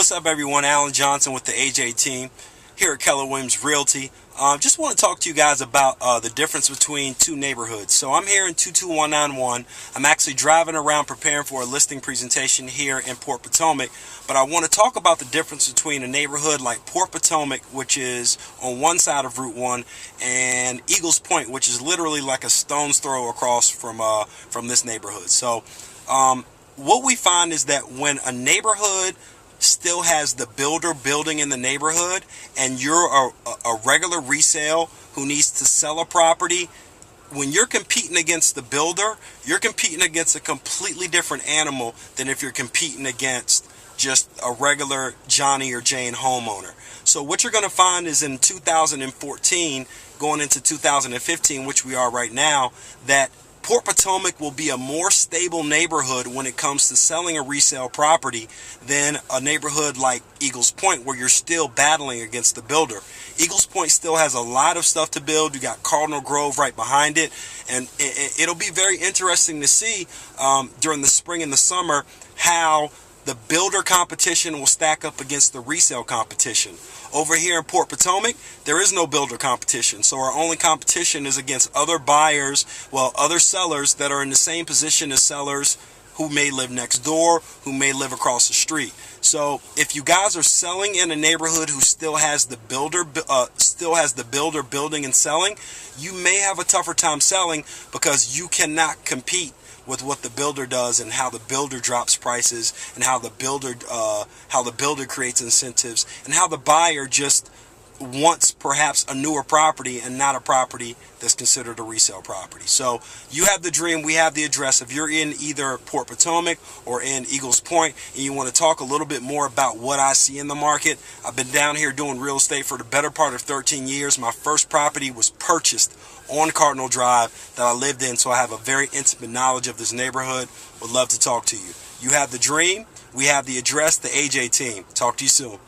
What's up, everyone? Alan Johnson with the AJ team here at Keller Realty. Just want to talk to you guys about the difference between two neighborhoods. So I'm here in 22191. I'm actually driving around preparing for a listing presentation here in Port Potomac, but I want to talk about the difference between a neighborhood like Port Potomac, which is on one side of Route 1, and Eagles Point, which is literally like a stone's throw across from this neighborhood. So what we find is that when a neighborhood still has the builder building in the neighborhood and you're a regular resale who needs to sell a property, when you're competing against the builder, you're competing against a completely different animal than if you're competing against just a regular Johnny or Jane homeowner. So what you're going to find is in 2014 going into 2015, which we are right now, that Port Potomac will be a more stable neighborhood when it comes to selling a resale property than a neighborhood like Eagles Point, where you're still battling against the builder. Eagles Point still has a lot of stuff to build. You got Cardinal Grove right behind it, and it'll be very interesting to see during the spring and the summer how the builder competition will stack up against the resale competition. Over here in Port Potomac, there is no builder competition, so our only competition is against other buyers, other sellers that are in the same position as sellers who may live next door, who may live across the street. So if you guys are selling in a neighborhood who still has the builder building and selling, you may have a tougher time selling because you cannot compete with what the builder does and how the builder drops prices and how the builder creates incentives and how the buyer just wants perhaps a newer property and not a property that's considered a resale property. So you have the dream, we have the address. If you're in either Port Potomac or in Eagles Point and you want to talk a little bit more about what I see in the market, I've been down here doing real estate for the better part of 13 years. My first property was purchased on Cardinal Drive that I lived in, so I have a very intimate knowledge of this neighborhood. Would love to talk to you. You have the dream, we have the address, the AJ team. Talk to you soon.